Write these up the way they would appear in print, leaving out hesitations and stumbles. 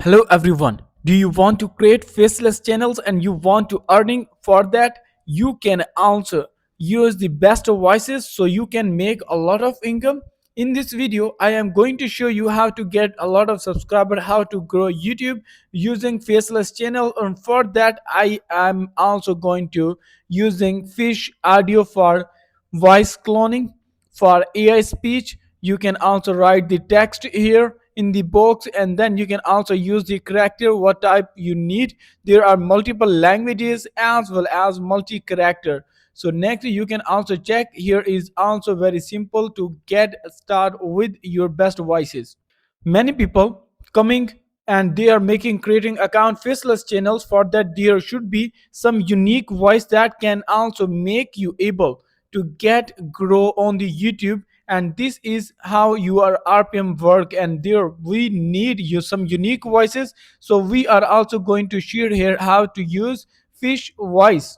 Hello everyone. Do you want to create faceless channels and you want to earning for that? You can also use the best voices so you can make a lot of income. In this video, I am going to show you how to get a lot of subscribers, how to grow YouTube using faceless channel, and for that I am also going to using fish audio for voice cloning for AI speech. You can also write the text here in the box, and then you can also use the character what type you need. There are multiple languages as well as multi character. So next you can also check here is also very simple to get start with your best voices. Many people coming and they are making creating account faceless channels. For that there should be some unique voice that can also make you able to get grow on the YouTube, and this is how your RPM work, and there we need you some unique voices. So we are also going to share here how to use fish voice.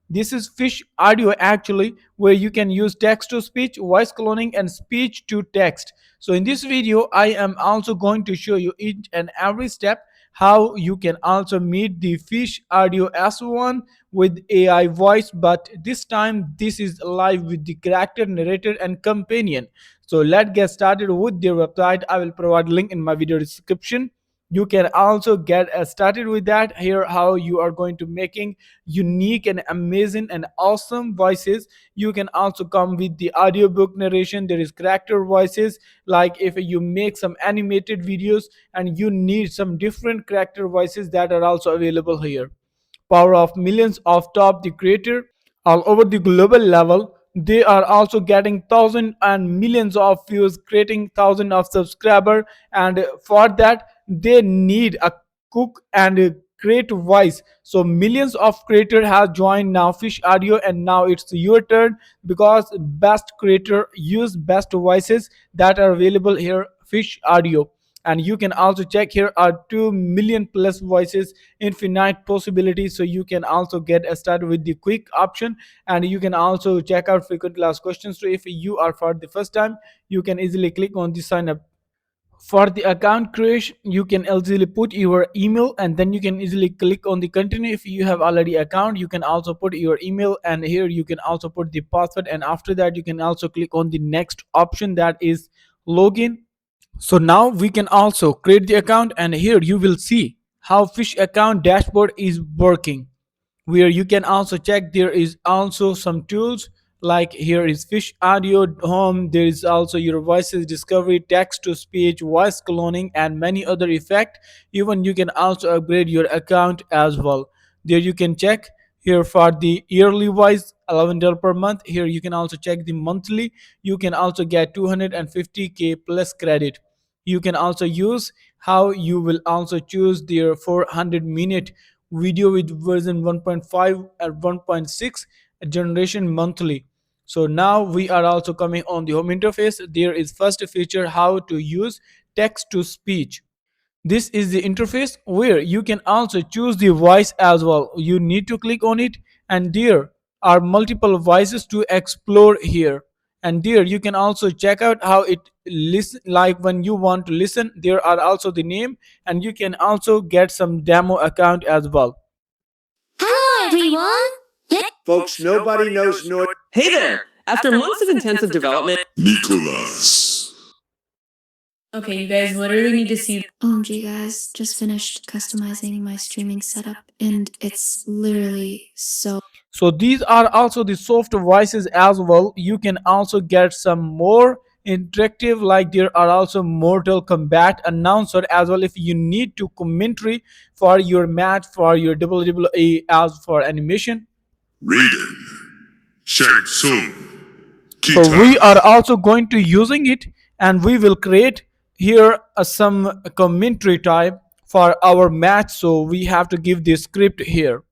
This is fish audio actually, where you can use text to speech, voice cloning, and speech to text. So in this video, I am also going to show you each and every step how you can also meet the fish audio S1 with AI voice, but this time this is live with the character, narrator, and companion. So let's get started with their website. I will provide link in my video description. You can also get started with that. Here how you are going to making unique and amazing and awesome voices. You can also come with the audiobook narration. There is character voices, like if you make some animated videos and you need some different character voices that are also available here. Power of millions of top the creator all over the global level. They are also getting thousands and millions of views, creating thousands of subscribers, and for that they need a cook and a great voice. So millions of creators have joined now fish audio, and now it's your turn, because best creator use best voices that are available here fish audio. And you can also check here are 2 million plus voices, infinite possibilities. So you can also get started with the quick option, and you can also check out frequent last questions. So if you are for the first time, you can easily click on the sign up. For the account creation, you can easily put your email, and then you can easily click on the continue. If you have already account, you can also put your email, and here you can also put the password, and after that you can also click on the next option, that is login. So now we can also create the account, and here you will see how fish account dashboard is working, where you can also check there is also some tools, like here is fish audio home. There is also your voices discovery, text to speech, voice cloning, and many other effect. Even you can also upgrade your account as well. There you can check here for the yearly wise $11 per month. Here you can also check the monthly. You can also get 250k plus credit. You can also use how you will also choose their 400-minute video with version 1.5 and 1.6 generation monthly. So now we are also coming on the home interface. There is first feature how to use text to speech. This is the interface where you can also choose the voice as well. You need to click on it, and there are multiple voices to explore here. And there you can also check out how it listen, like when you want to listen, there are also the name, and you can also get some demo account as well. Hello, everyone! Folks, nobody knows Nord. Hey there! After months of intensive development, Nicholas. Okay, you guys literally need to see. OMG guys, just finished customizing my streaming setup and it's literally So these are also the soft voices as well. You can also get some more interactive, like there are also Mortal Kombat announcer as well if you need to commentary for your match, for your WWE as for animation. Raiden. Shang Tsung. So we are also going to using it, and we will create here some commentary type for our match. So we have to give the script here.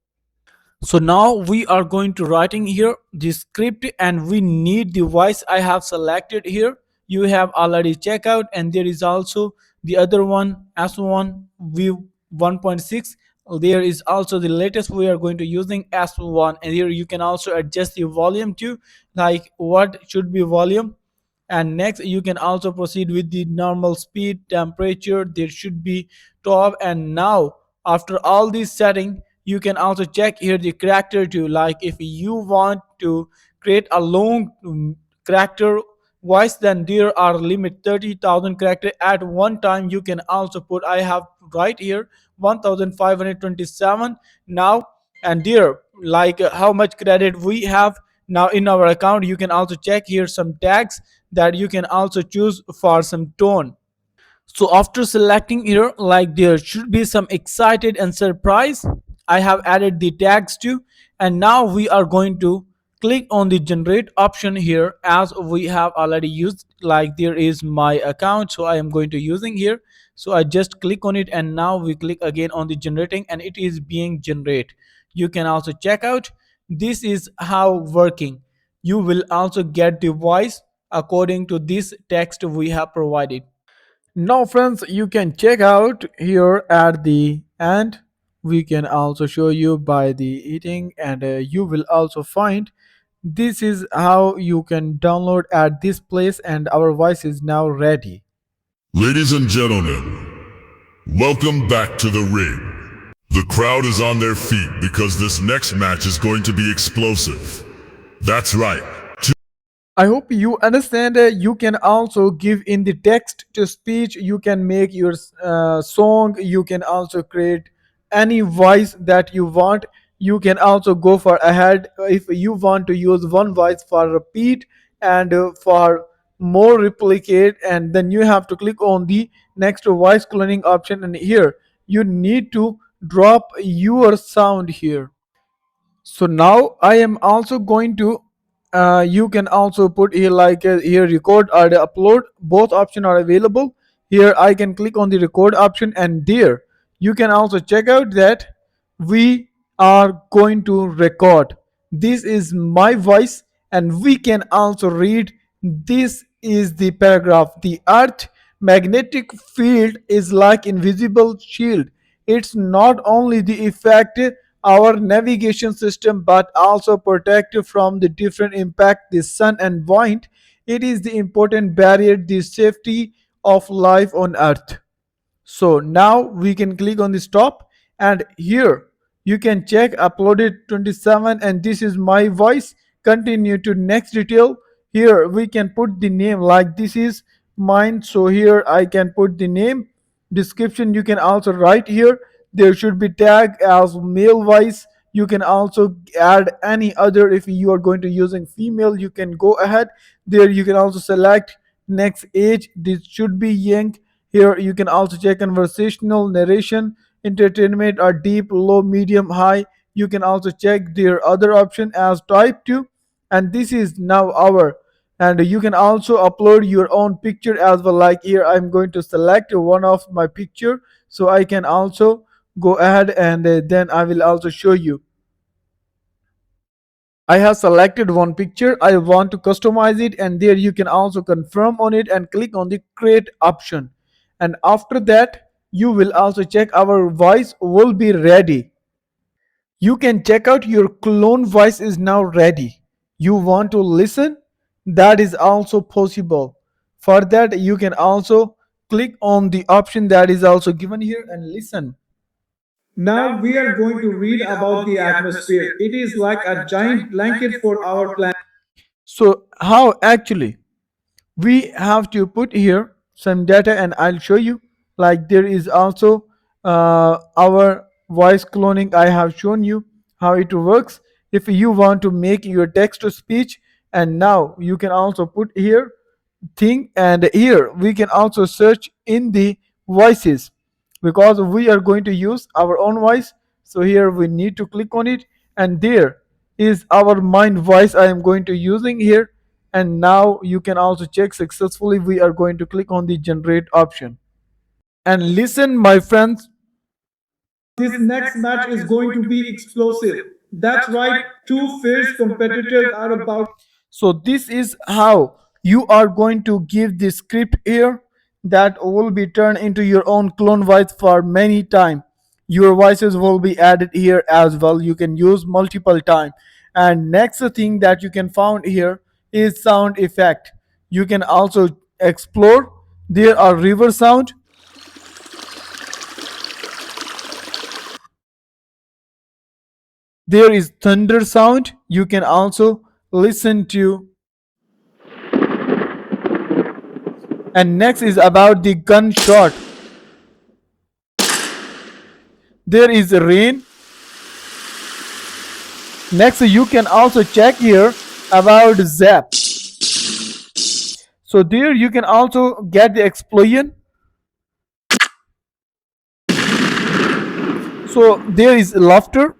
So now we are going to writing here the script, and we need the voice I have selected here. You have already checked out, and there is also the other one S1 view 1.6. There is also the latest we are going to using S1, and here you can also adjust the volume to like what should be volume. And next you can also proceed with the normal speed, temperature, there should be top. And now after all this setting, you can also check here the character too, like if you want to create a long character voice, then there are limit 30,000 character at one time. You can also put, I have right here 1527 now. And there, like how much credit we have now in our account. You can also check here some tags that you can also choose for some tone. So after selecting here, like there should be some excited and surprise, I have added the tags too. And now we are going to click on the generate option here, as we have already used, like there is my account, so I am going to using here. So I just click on it, and now we click again on the generating, and it is being generate. You can also check out, this is how working. You will also get the voice according to this text we have provided. Now friends, you can check out here at the end. We can also show you by the eating, and you will also find this is how you can download at this place, and our voice is now ready. Ladies and gentlemen, welcome back to the ring. The crowd is on their feet because this next match is going to be explosive. That's right. I hope you understand. You can also give in the text to speech. You can make your song. You can also create any voice that you want. You can also go for ahead if you want to use one voice for repeat and for more replicate. And then you have to click on the next voice cloning option. And here you need to drop your sound here. So now I am also going to you can also put here like here record or the upload, both options are available. Here I can click on the record option, and there you can also check out that we are going to record, this is my voice. And we can also read, this is the paragraph: the earth magnetic field is like invisible shield. It's not only the effect our navigation system but also protect from the different impact the sun and wind. It is the important barrier, the safety of life on earth. So now we can click on the stop, and here you can check uploaded 27, and this is my voice. Continue to next detail. Here we can put the name, like this is mine, so here I can put the name. Description you can also write here. There should be tag as male voice. You can also add any other. If you are going to using female, you can go ahead. There you can also select next age, this should be young. Here you can also check conversational, narration, entertainment, or deep, low, medium, high. You can also check their other option as type 2. And this is now our, and you can also upload your own picture as well. Like here I'm going to select one of my picture, so I can also go ahead, and then I will also show you. I have selected one picture, I want to customize it, and there you can also confirm on it and click on the create option. And after that, you will also check our voice will be ready. You can check out your clone voice is now ready. You want to listen? That is also possible. For that, you can also click on the option that is also given here and listen. Now we are going to read about the atmosphere. It is like a giant blanket for our planet. So, how actually? We have to put here some data, and I'll show you. Like there is also our voice cloning. I have shown you how it works. If you want to make your text to speech, and now you can also put here thing, and here we can also search in the voices, because we are going to use our own voice. So here we need to click on it, and there is our mind voice I am going to using here. And now you can also check successfully. We are going to click on the generate option and listen, my friends. This next match is going to be explosive. That's right, two fierce competitors are about. So this is how you are going to give the script here, that will be turned into your own clone voice for many time. Your voices will be added here as well. You can use multiple time. And next thing that you can found here is sound effect. You can also explore. There are river sound. There is thunder sound. You can also listen to. And next is about the gunshot. There is rain. Next, you can also check here about zap. So there you can also get the explosion. So there is laughter.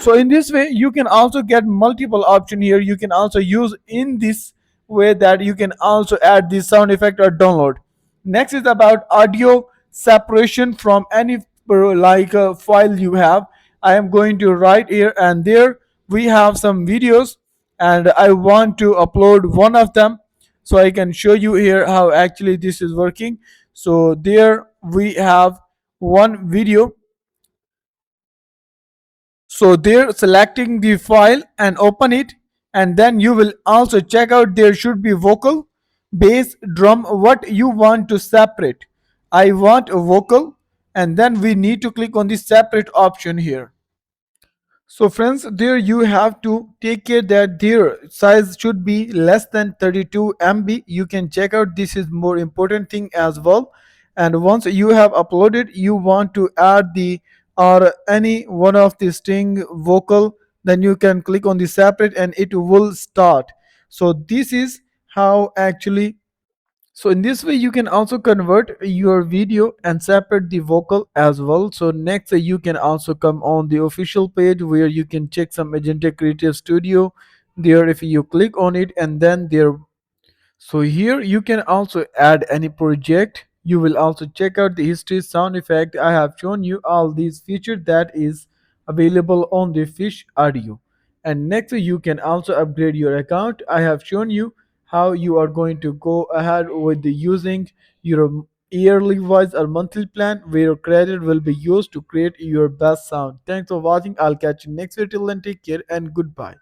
So in this way you can also get multiple option here. You can also use in this way that you can also add the sound effect or download. Next is about audio separation from any file you have. I am going to write here, and there we have some videos, and I want to upload one of them so I can show you here how actually this is working. So there we have one video. So there selecting the file and open it, and then you will also check out there should be vocal, bass, drum, what you want to separate. I want a vocal, and then we need to click on the separate option here. So friends, there you have to take care that their size should be less than 32 MB. You can check out, this is more important thing as well. And once you have uploaded, you want to add the or any one of the string vocal, then you can click on the separate and it will start. So this is how actually. So in this way you can also convert your video and separate the vocal as well. So next you can also come on the official page where you can check some Magenta Creative Studio. There if you click on it, and then there, so here you can also add any project. You will also check out the history, sound effect. I have shown you all these features that is available on the Fish Audio. And next you can also upgrade your account. I have shown you how you are going to go ahead with the using your yearly wise or monthly plan where your credit will be used to create your best sound. Thanks for watching. I'll catch you next video. Till then, take care and goodbye.